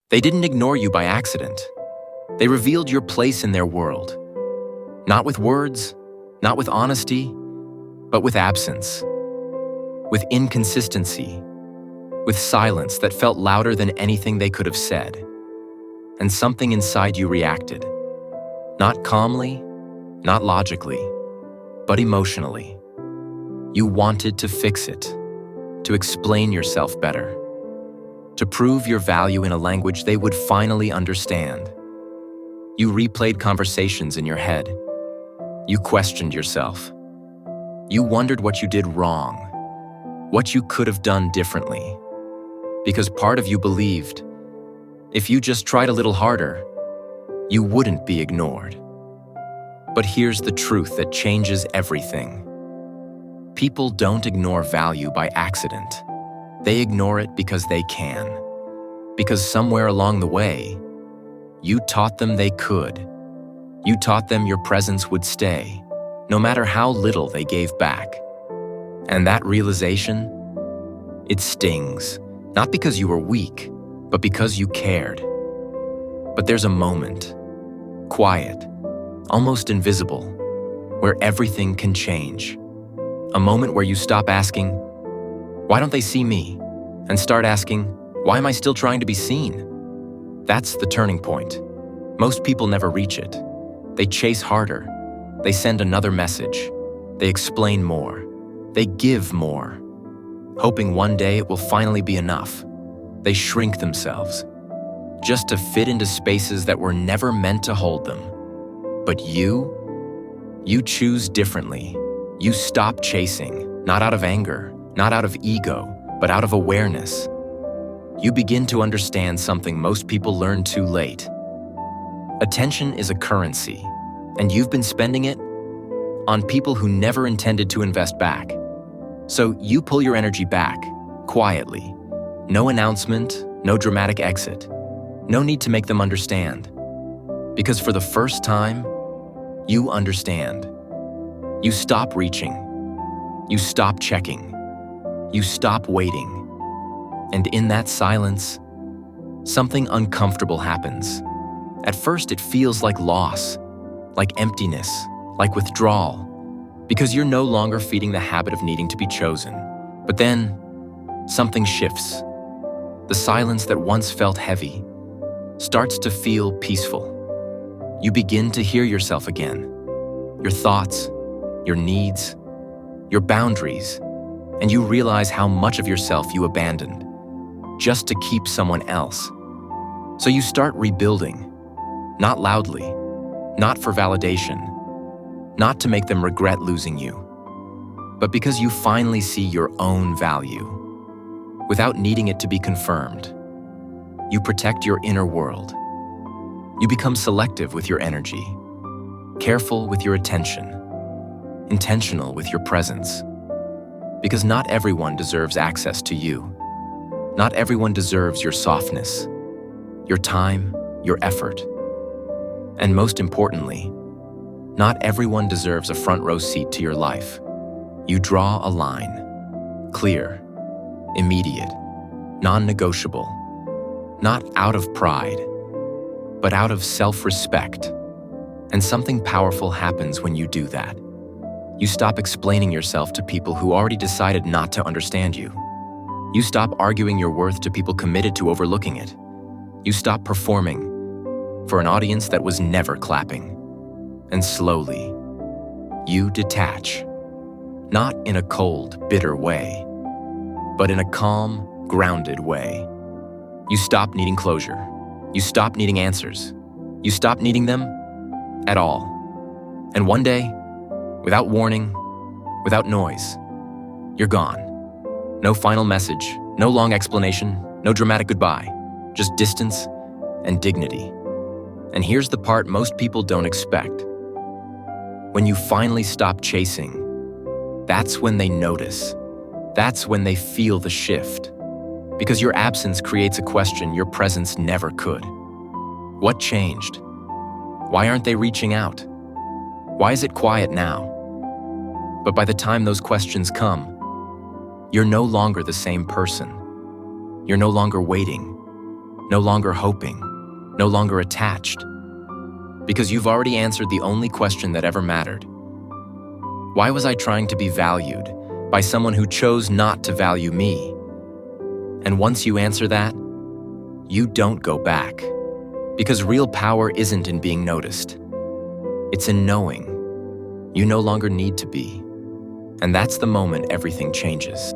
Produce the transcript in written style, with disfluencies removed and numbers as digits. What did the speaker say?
They didn't ignore you by accident. They revealed your place in their world. Not with words, not with honesty, but with absence, with inconsistency, with silence that felt louder than anything they could have said. And something inside you reacted. Not calmly, not logically, but emotionally. You wanted to fix it, to explain yourself better, to prove your value in a language they would finally understand. You replayed conversations in your head. You questioned yourself. You wondered what you did wrong, what you could have done differently. Because part of you believed, if you just tried a little harder, you wouldn't be ignored. But here's the truth that changes everything. People don't ignore value by accident. They ignore it because they can. Because somewhere along the way, you taught them they could. You taught them your presence would stay, no matter how little they gave back. And that realization, it stings, not because you were weak, but because you cared. But there's a moment, quiet, almost invisible, where everything can change. A moment where you stop asking, why don't they see me? And start asking, why am I still trying to be seen? That's the turning point. Most people never reach it. They chase harder. They send another message. They explain more. They give more, hoping one day it will finally be enough. They shrink themselves, just to fit into spaces that were never meant to hold them. But you choose differently. You stop chasing, not out of anger, not out of ego, but out of awareness. You begin to understand something most people learn too late. Attention is a currency, and you've been spending it on people who never intended to invest back. So you pull your energy back, quietly. No announcement, no dramatic exit. No need to make them understand. Because for the first time, you understand. You stop reaching. You stop checking. You stop waiting. And in that silence, something uncomfortable happens. At first, it feels like loss, like emptiness, like withdrawal, because you're no longer feeding the habit of needing to be chosen. But then, something shifts. The silence that once felt heavy starts to feel peaceful. You begin to hear yourself again. Your thoughts, your needs, your boundaries, and you realize how much of yourself you abandoned just to keep someone else. So you start rebuilding, not loudly, not for validation, not to make them regret losing you, but because you finally see your own value. Without needing it to be confirmed, you protect your inner world. You become selective with your energy, careful with your attention, intentional with your presence. Because not everyone deserves access to you. Not everyone deserves your softness, your time, your effort. And most importantly, not everyone deserves a front row seat to your life. You draw a line, clear, immediate, non-negotiable, not out of pride, but out of self-respect. And something powerful happens when you do that. You stop explaining yourself to people who already decided not to understand you. You stop arguing your worth to people committed to overlooking it. You stop performing for an audience that was never clapping. And slowly, you detach. Not in a cold, bitter way, but in a calm, grounded way. You stop needing closure. You stop needing answers. You stop needing them at all. And one day, without warning, without noise, you're gone. No final message, no long explanation, no dramatic goodbye, just distance and dignity. And here's the part most people don't expect. When you finally stop chasing, that's when they notice. That's when they feel the shift. Because your absence creates a question your presence never could. What changed? Why aren't they reaching out? Why is it quiet now? But by the time those questions come, you're no longer the same person. You're no longer waiting. no longer hoping, no longer attached, because you've already answered the only question that ever mattered. Why was I trying to be valued by someone who chose not to value me? And once you answer that, you don't go back, because real power isn't in being noticed. It's in knowing you no longer need to be. And that's the moment everything changes.